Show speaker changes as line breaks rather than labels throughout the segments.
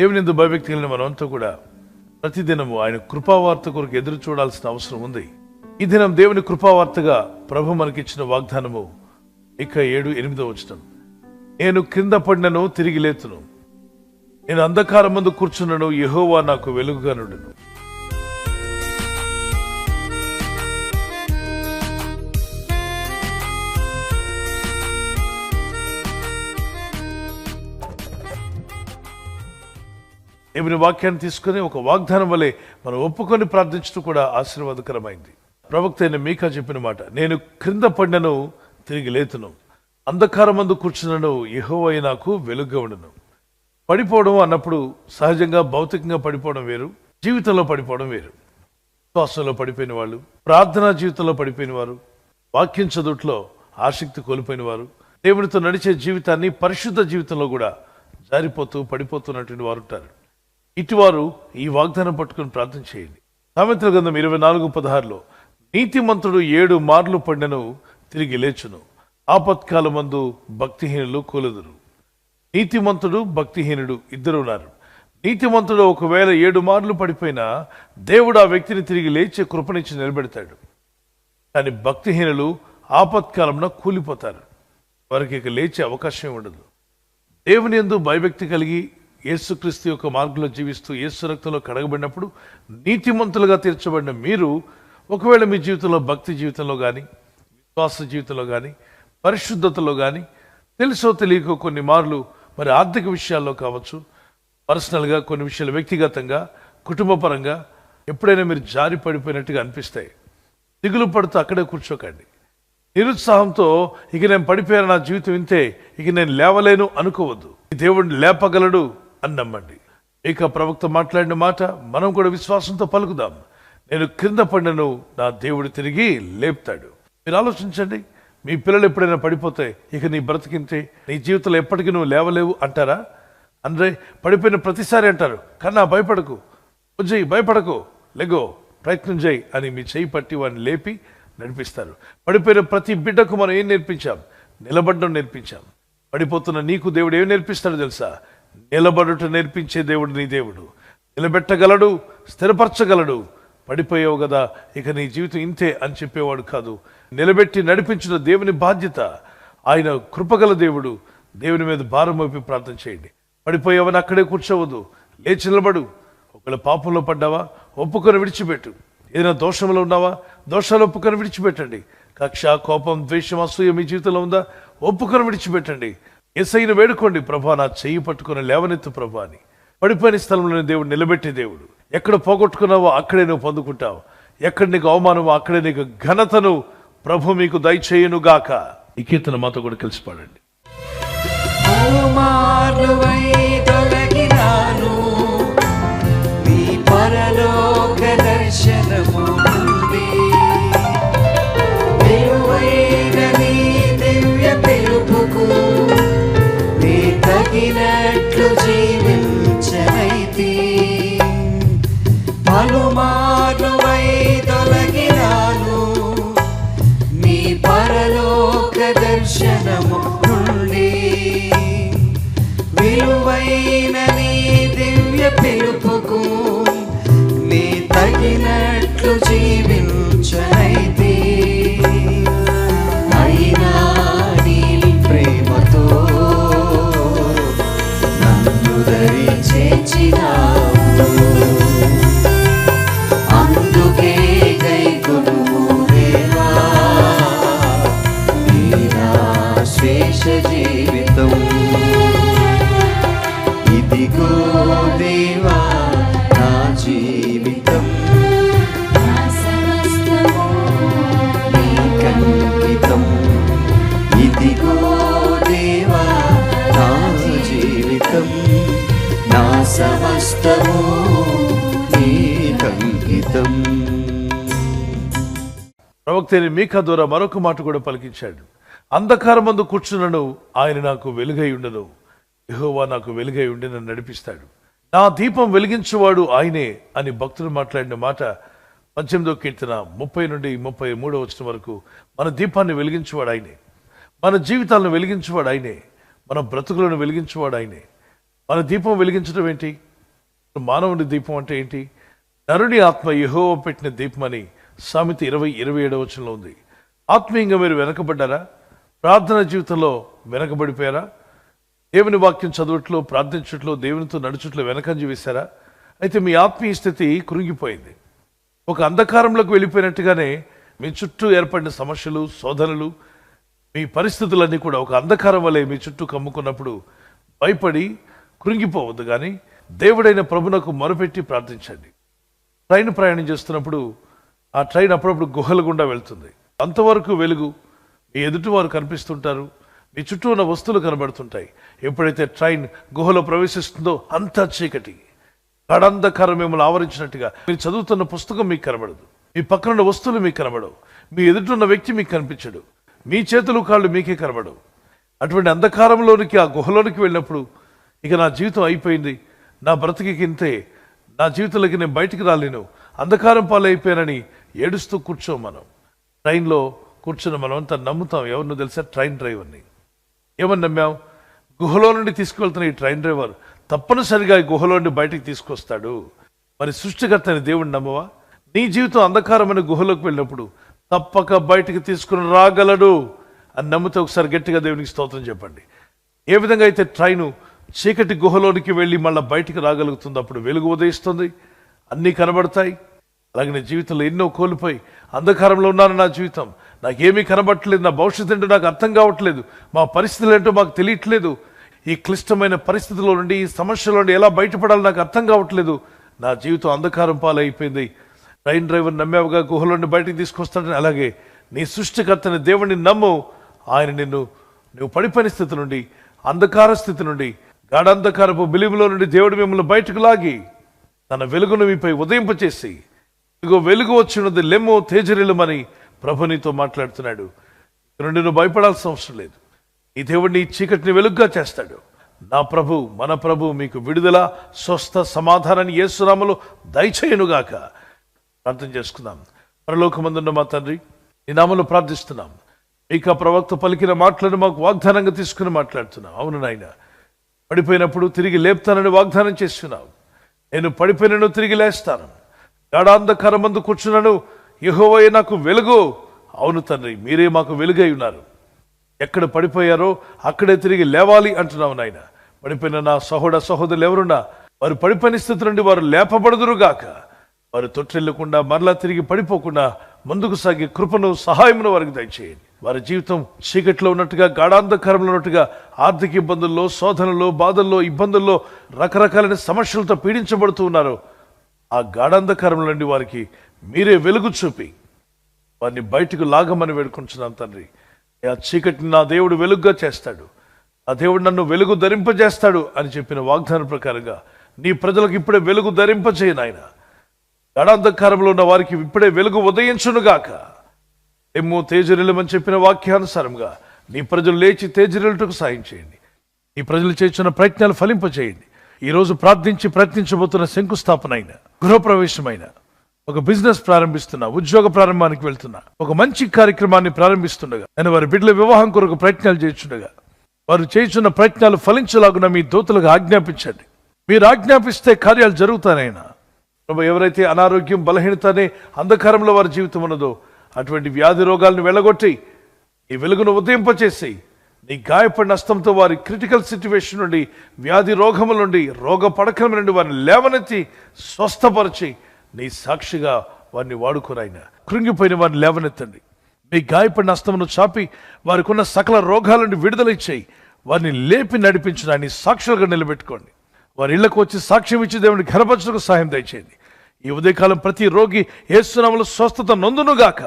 దేవుని యందు భయభక్తి కలిగిన మనమంతా కూడా ప్రతిదినము ఆయన కృపావార్త కొరకు ఎదురు చూడాల్సిన అవసరం ఉంది. ఈ దినం దేవుని కృపావార్తగా ప్రభు మనకిచ్చిన వాగ్దానము ఇక 7-8 వచనం. నేను క్రింద పడినను తిరిగి లేతును, నేను అంధకారం ముందు కూర్చున్నను, యెహోవా నాకు వెలుగుగా నుండును. దేవుని వాక్యాన్ని తీసుకుని ఒక వాగ్దానం వలె మనం ఒప్పుకొని ప్రార్థించడం కూడా ఆశీర్వాదకరమైంది. ప్రవక్త అయిన మీకా చెప్పిన మాట, నేను క్రింద పడినను తిరిగి లేతును, అంధకారమందు కూర్చున్నను, యెహోవా నాకు వెలుగుగా ఉండును. పడిపోవడం అన్నప్పుడు సహజంగా భౌతికంగా పడిపోవడం వేరు, జీవితంలో పడిపోవడం వేరు. విశ్వాసంలో పడిపోయిన వాళ్ళు, ప్రార్థనా జీవితంలో పడిపోయిన వారు, వాక్యం చదువుట్లో ఆసక్తి కోల్పోయిన వారు, దేవునితో నడిచే జీవితాన్ని పరిశుద్ధ జీవితంలో కూడా జారిపోతూ పడిపోతున్నటువంటి వారు ఉంటారు. ఇటువారు ఈ వాగ్దానం పట్టుకుని ప్రార్థన చేయండి. సామెతల గ్రంథం 24:16 నీతిమంతుడు 7 మార్లు పడినను తిరిగి లేచును, ఆపత్కాలమందు భక్తిహీనులు కూలదురు. నీతిమంతుడు భక్తిహీనుడు ఇద్దరు ఉన్నారు. నీతిమంతుడు ఒకవేళ 7 మార్లు పడిపోయినా దేవుడు ఆ వ్యక్తిని తిరిగి లేచే కృపనిచ్చి నిలబెడతాడు. కానీ భక్తిహీనులు ఆపత్కాలంలో కూలిపోతారు, వారికి ఇక లేచే అవకాశం ఉండదు. దేవుని యందు భయభక్తి కలిగి యేసుక్రీస్తు యొక్క మార్గంలో జీవిస్తూ యేసు రక్తంలో కడగబడినప్పుడు నీతిమంతులుగా తీర్చబడిన మీరు ఒకవేళ మీ జీవితంలో భక్తి జీవితంలో కానీ, విశ్వాస జీవితంలో కానీ, పరిశుద్ధతలో కానీ తెలుసో తెలియకో కొన్ని మార్లు మరి ఆర్థిక విషయాల్లో కావచ్చు, పర్సనల్గా కొన్ని విషయాలు వ్యక్తిగతంగా కుటుంబపరంగా ఎప్పుడైనా మీరు జారి పడిపోయినట్టుగా అనిపిస్తాయి. దిగులు పడుతూ అక్కడే కూర్చోకండి. నిరుత్సాహంతో ఇక నేను పడిపోయాను, నా జీవితం ఇంతే, ఇక నేను లేవలేను అనుకోవద్దు. దేవుడిని లేపగలడు అని నమ్మండి. ఇక ప్రవక్త మాట్లాడిన మాట మనం కూడా విశ్వాసంతో పలుకుదాం. నేను క్రింద పడినను, నా దేవుడు తిరిగి లేపుతాడు. మీరు ఆలోచించండి, మీ పిల్లలు ఎప్పుడైనా పడిపోతే ఇక నీ బ్రతికింతే, నీ జీవితంలో ఎప్పటికీ నువ్వు లేవలేవు అంటారా? అంటే పడిపోయిన ప్రతిసారి అంటారు, కన్నా భయపడకు, చేయి, భయపడకు, లెగో, ప్రయత్నం చేయి అని మీ చేయి పట్టి వాడిని లేపి నడిపిస్తారు. పడిపోయిన ప్రతి బిడ్డకు మనం ఏం నేర్పించాం? నిలబడడం నేర్పించాం. పడిపోతున్న నీకు దేవుడు ఏం నేర్పిస్తాడో తెలుసా? నిలబడుట నేర్పించే దేవుడు నీ దేవుడు. నిలబెట్టగలడు, స్థిరపరచగలడు. పడిపోయావు కదా, ఇక నీ జీవితం ఇంతే అని చెప్పేవాడు కాదు. నిలబెట్టి నడిపించిన దేవుని బాధ్యత. ఆయన కృపగల దేవుడు. దేవుని మీద భారం మోపి ప్రార్థన చేయండి. పడిపోయావని అక్కడే కూర్చోవద్దు, లేచి నిలబడు. ఒకవేళ పాపంలో పడ్డావా, ఒప్పుకొని విడిచిపెట్టు. ఏదైనా దోషంలో ఉన్నావా, దోషాలు ఒప్పుకొని విడిచిపెట్టండి. కక్ష, కోపం, ద్వేషం, అసూయ మీ జీవితంలో ఉందా, ఒప్పుకొని విడిచిపెట్టండి. యేసయ్యను వేడుకోండి, ప్రభా నా చెయ్యి పట్టుకొని లేవనెత్తు ప్రభా అని. పడిపోయిన స్థలంలోనే దేవుడు నిలబెట్టే దేవుడు. ఎక్కడ పోగొట్టుకున్నావో అక్కడే నువ్వు పొందుకుంటావు. ఎక్కడ నీకు అవమానమో అక్కడే నీకు ఘనతను ప్రభు మీకు దయచేయును గాక. ఈ కీర్తన మాతో కూడా కలిసి పాడండి.
తగినట్లు జీవించనైతి, పలుమార్లువై తొలగినాను నీ పరలోక దర్శనము నుండి. విలువైన నీ దివ్య పిలుపుకు నీ తగినట్లు జీవించనైతి. అయినా నీ ప్రేమతో చేర్చినావు, అందుకే గైకొనుము దేవా నా శేష జీవితం. ఇదిగో దేవా నా జీవితం, నీకంకితం. ఇదిగో దేవా నా జీవితం, నా సమస్తము నీకంకితం.
ప్రవక్త మీకా ద్వారా మరొక మాట కూడా పలికించాడు. అంధకారమందు కూర్చున్నను, ఆయన నాకు వెలుగై ఉండను, యెహోవా నాకు వెలుగై ఉండి నన్ను నడిపిస్తాడు. నా దీపం వెలిగించువాడు ఆయనే అని భక్తులు మాట్లాడిన మాట 18వ కీర్తన 30 నుండి 33వ వచనం వరకు. మన దీపాన్ని వెలిగించువాడు ఆయనే, మన జీవితాలను వెలిగించువాడు ఆయనే, మన బ్రతుకులను వెలిగించువాడు ఆయనే. మన దీపం వెలిగించడం ఏంటి? మానవుని దీపం అంటే ఏంటి? నరుని ఆత్మ యెహోవా పెట్టిన దీపమని సామెత 20:27 వచనంలో ఉంది. ఆత్మీయంగా మీరు వెనకబడ్డారా? ప్రార్థన జీవితంలో వెనకబడిపోయారా? దేవుని వాక్యం చదువుట్లో, ప్రార్థించట్లో, దేవునితో నడుచుట్లో వెనకంజ వేశారా? అయితే మీ ఆత్మీయ స్థితి కృంగిపోయింది. ఒక అంధకారంలోకి వెళ్ళిపోయినట్టుగానే మీ చుట్టూ ఏర్పడిన సమస్యలు, శోధనలు, మీ పరిస్థితులన్నీ కూడా ఒక అంధకారం వలె మీ చుట్టూ కమ్ముకున్నప్పుడు భయపడి కృంగిపోవద్దు, కానీ దేవుడైన ప్రభునకు మొరపెట్టి ప్రార్థించండి. ట్రైన్ ప్రయాణం చేస్తున్నప్పుడు ఆ ట్రైన్ అప్పుడప్పుడు గుహల గుండా వెళ్తుంది. అంతవరకు వెలుగు, మీ ఎదుటివారు కనిపిస్తుంటారు, మీ చుట్టూ ఉన్న వస్తువులు కనబడుతుంటాయి. ఎప్పుడైతే ట్రైన్ గుహలో ప్రవేశిస్తుందో అంతా చీకటి, గాఢాంధకారం మిమ్మల్ని ఆవరించినట్టుగా. మీరు చదువుతున్న పుస్తకం మీకు కనబడదు, మీ పక్కనున్న వస్తువులు మీకు కనబడవు, మీ ఎదుటిన్న వ్యక్తి మీకు కనిపించడు, మీ చేతులు కాళ్ళు మీకే కనబడవు. అటువంటి అంధకారంలోనికి, ఆ గుహలోనికి వెళ్ళినప్పుడు ఇక నా జీవితం అయిపోయింది, నా బ్రతికి ఇంతే, నా జీవితంలోకి నేను బయటికి రాలేను, అంధకారం పాలైపోయానని ఏడుస్తూ కూర్చోం. మనం ట్రైన్లో కూర్చున్న మనం అంతా నమ్ముతాం. ఎవరినో తెలుసా? ట్రైన్ డ్రైవర్ని. ఏమని నమ్మాం? గుహలో నుండి తీసుకువెళ్తున్న ఈ ట్రైన్ డ్రైవర్ తప్పనిసరిగా ఈ గుహలో నుండి బయటికి తీసుకొస్తాడు. మరి సృష్టికర్త అని దేవుడిని నమ్మవా? నీ జీవితం అంధకారమైన గుహలోకి వెళ్ళినప్పుడు తప్పక బయటికి తీసుకుని రాగలడు అని నమ్మితే ఒకసారి గట్టిగా దేవునికి స్తోత్రం చెప్పండి. ఏ విధంగా అయితే ట్రైను చీకటి గుహలోనికి వెళ్ళి మళ్ళీ బయటికి రాగలుగుతుంది, అప్పుడు వెలుగు ఉదయిస్తుంది, అన్నీ కనబడతాయి. అలాగే నీ జీవితంలో ఎన్నో కోల్పోయి అంధకారంలో ఉన్నాను, నా జీవితం నాకేమీ కనబడట్లేదు, నా భవిష్యత్తు ఏంటో నాకు అర్థం కావట్లేదు, మా పరిస్థితులు ఏంటో మాకు తెలియట్లేదు, ఈ క్లిష్టమైన పరిస్థితుల్లో నుండి, ఈ సమస్యల నుండి ఎలా బయటపడాలో నాకు అర్థం కావట్లేదు, నా జీవితం అంధకారం పాలైపోయింది. ట్రైన్ డ్రైవర్ నమ్మావుగా గుహలో నుండి బయటికి తీసుకొస్తాడని, అలాగే నీ సృష్టికర్తని దేవుడిని నమ్ము. ఆయన నువ్వు పడిపోయిన స్థితి నుండి, అంధకార స్థితి నుండి, గాఢాంధకారపు బిలిములో నుండి దేవుడు మిమ్మల్ని బయటకు లాగి తన వెలుగును మీపై ఉదయింపచేసి, ఇదిగో వెలుగు వచ్చినది, లెమ్ము తేజరిల్లమని ప్రభు నీతో మాట్లాడుతున్నాడు. ఇక నుండి నువ్వు భయపడాల్సిన అవసరం లేదు. ఈ దేవుడిని ఈ చీకటిని వెలుగుగా చేస్తాడు. నా ప్రభు, మన ప్రభు మీకు విడుదల, స్వస్థ, సమాధానాన్ని యేసు నామములో దయచేయునుగాక. ప్రార్థన చేసుకుందాం. పరలోకమందున్న మా తండ్రి, నీ నామములో ప్రార్థిస్తున్నాం. ఇక ప్రవక్త పలికిన మాటలను మాకు వాగ్దానంగా తీసుకుని మాట్లాడుతున్నాం. అవును నాయన, పడిపోయినప్పుడు తిరిగి లేపుతానని వాగ్దానం చేస్తున్నావు. నేను పడిపోయినను తిరిగి లేస్తాను, గాఢాంధకారమందు కూర్చున్నాను, యెహోవాయే నాకు వెలుగు. అవును తండ్రి, మీరే మాకు వెలుగై ఉన్నారు. ఎక్కడ పడిపోయారో అక్కడే తిరిగి లేవాలి అంటున్నావు నాయన. పడిపోయిన నా సహోదరులు ఎవరున్నా వారు పడిపోయిన స్థితి నుండి వారు లేపబడుదురుగాక. వారు తొట్టిల్లకుండా మరలా తిరిగి పడిపోకుండా ముందుకు సాగే కృపను, సహాయమును వారికి దయచేయండి. వారి జీవితం చీకట్లో ఉన్నట్టుగా, గాఢాంధకారంలో ఉన్నట్టుగా, ఆర్థిక ఇబ్బందుల్లో, శోధనలో, బాధల్లో, ఇబ్బందుల్లో, రకరకాలైన సమస్యలతో పీడించబడుతూ ఉన్నారు. ఆ గాఢాంధకారంలో నుండి వారికి మీరే వెలుగు చూపి వారిని బయటకు లాగమని వేడుకుంటున్నాను తండ్రి. ఆ చీకటిని నా దేవుడు వెలుగుగా చేస్తాడు, ఆ దేవుడు నన్ను వెలుగు ధరింపజేస్తాడు అని చెప్పిన వాగ్దానం ప్రకారంగా నీ ప్రజలకు ఇప్పుడే వెలుగు ధరింపజేయను ఆయన. గాఢాంధకారంలో ఉన్న వారికి ఇప్పుడే వెలుగు ఉదయించునుగాక. ఎమ్మో తేజరిల్లమని చెప్పిన వాక్యానుసారంగా నీ ప్రజలు లేచి తేజరిల్లుటకు సాయం చేయండి. నీ ప్రజలు చేస్తున్న ప్రయత్నాలు ఫలింపచేయండి. ఈరోజు ప్రార్థించి ప్రయత్నించబోతున్న శంకుస్థాపన అయిన, గృహప్రవేశమైన, ఒక బిజినెస్ ప్రారంభిస్తున్నా, ఉద్యోగ ప్రారంభానికి వెళ్తున్నా, ఒక మంచి కార్యక్రమాన్ని ప్రారంభిస్తుండగా, నేను వారి బిడ్డల వివాహం కొరకు ప్రయత్నాలు చేస్తుండగా, వారు చేస్తున్న ప్రయత్నాలు ఫలించలాగున మీ దూతలకు ఆజ్ఞాపించండి. మీరు ఆజ్ఞాపిస్తే కార్యాలు జరుగుతానైనా. ప్రభు, ఎవరైతే అనారోగ్యం, బలహీనత అనే అంధకారంలో వారి జీవితం ఉన్నదో అటువంటి వ్యాధి రోగాలను వెళ్ళగొట్టి ఈ వెలుగును ఉదయింపచేసి నీ గాయపడిన హస్తంతో వారి క్రిటికల్ సిచ్యువేషన్ నుండి, వ్యాధి రోగముల నుండి, రోగ పడకల నుండి వారిని లేవనెత్తి స్వస్థపరిచి నీ సాక్షిగా వారిని వాడుకోరాయన. కృంగిపోయిన వారిని లేవనెత్తండి. మీ గాయపడిన హస్తమును చాపి వారికి ఉన్న సకల రోగాల నుండి విడుదల ఇచ్చేయి. వారిని లేపి నడిపించిన నీ సాక్షులుగా నిలబెట్టుకోండి. వారి ఇళ్లకు వచ్చి సాక్ష్యం ఇచ్చి దేవుని ఘనపరచుటకు సహాయం దయచేయండి. ఈ ఉదయకాలం ప్రతి రోగి యేసు నామములో స్వస్థత నొందునుగాక.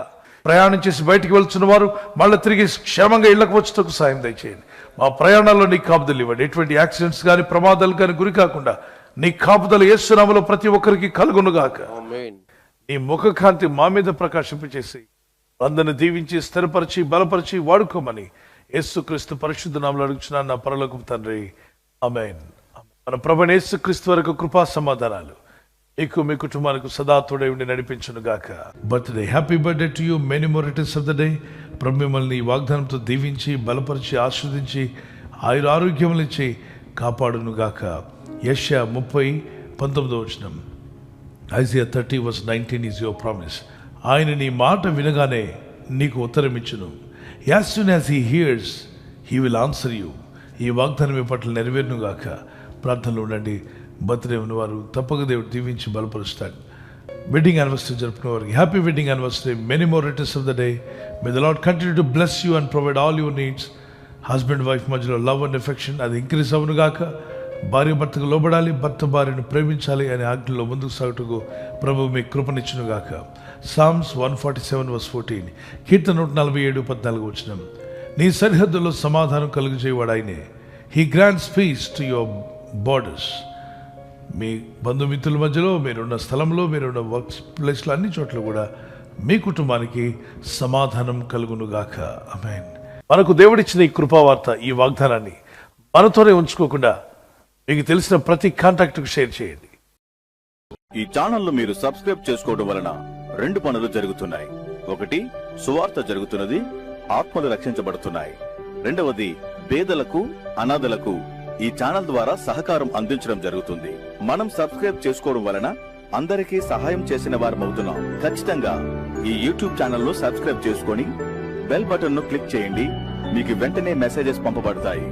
ప్రయాణం చేసి బయటికి వెళ్తున్న వారు మళ్ళీ తిరిగి క్షేమంగా ఇళ్లకు వచ్చుటకు సహాయం దయచేయండి. మా ప్రయాణాల్లో నీ కాపుదలు ఇవ్వండి. ఎటువంటి యాక్సిడెంట్స్ కానీ, ప్రమాదాలు కానీ గురి కాకుండా నీ కాపుదలు యేసు నామములో ప్రతి ఒక్కరికి కలుగునుగాక. నీ ముఖకాంతి మా మీద ప్రకాశింపచేసి అందరిని దీవించి, స్థిరపరిచి, బలపరిచి వాడుకోమని యేసుక్రీస్తు పరిశుద్ధ నామములో అడుగుచున్నాను నా పరలోకపు తండ్రి. ఆమేన్. మన ప్రభువైన యేసుక్రీస్తు వరకు కృపా సమాధానాలు మీకు, మీ కుటుంబానికి సదా తోడై ఉండి నడిపించును గాక. Birthday, happy birthday to you, many more returns of the day. ప్రభు మిమ్మల్ని వాగ్దానంతో దీవించి, బలపరిచి, ఆస్వాదించి, ఆయుర ఆరోగ్యములు ఇచ్చి కాపాడును గాక. యెషయా 19వ వచనం. Isaiah 30:19 is your promise. ఆయన నీ మాట వినగానే నీకు ఉత్తరం ఇచ్చును. As soon as he hears, he will answer you. ఈ వాగ్దానం మీ పట్ల నెరవేరును గాక. ప్రార్థనలో ఉండండి. బర్త్డే ఉన్నవారు తప్పక దేవుడు దీవించి బలపరుస్తాడు. వెడ్డింగ్ యానివర్సరీ జరుపుకునే వారికి happy wedding anniversary. Many more returns of the day. May the lord continue to bless you and provide all your needs. Husband wife మధ్యలో లవ్ అండ్ ఎఫెక్షన్ అది ఇంక్రీజ్ అవును గాక. భార్య భర్తకు లోబడాలి, భర్త భార్యను ప్రేమించాలి అనే ఆజ్ఞలో ముందుకు సాగుటకు ప్రభు మీకు కృపనిచ్చును గాక. Psalms 147:14. కీర్తన 147:14 వచనం. నీ సరిహద్దులో సమాధానం కలుగజేయవాడు ఆయనే. He grants peace to your borders. మీ బంధుమిత్రుల మధ్యలో, మీరున్న స్థలంలో, మీరున్న వర్క్ ప్లేస్లో, అన్ని చోట్ల కూడా మీ కుటుంబానికి సమాధానం కలుగునుగాక. ఆమేన్. మనకు దేవుడిచ్చిన ఈ కృపావార్త, ఈ వాగ్దానాన్ని మనతోనే ఉంచుకోకుండా మీకు తెలిసిన ప్రతి కాంటాక్ట్కు షేర్ చేయండి.
ఈ ఛానల్ మీరు సబ్స్క్రైబ్ చేసుకోవడం వలన 2 పనులు జరుగుతున్నాయి. ఒకటి, సువార్త జరుగుతున్నది, ఆత్మలు రక్షించబడుతున్నాయి. రెండవది, పేదలకు, అనాథలకు ఈ ఛానల్ ద్వారా సహకారం అందించడం జరుగుతుంది. మనం సబ్స్క్రైబ్ చేసుకోవడం వలన అందరికీ సహాయం చేసిన వారమవుతున్నాం. ఖచ్చితంగా ఈ యూట్యూబ్ ఛానల్ ను సబ్స్క్రైబ్ చేసుకొని బెల్ బటన్ ను క్లిక్ చేయండి. మీకు వెంటనే మెసేజెస్ పంపబడతాయి.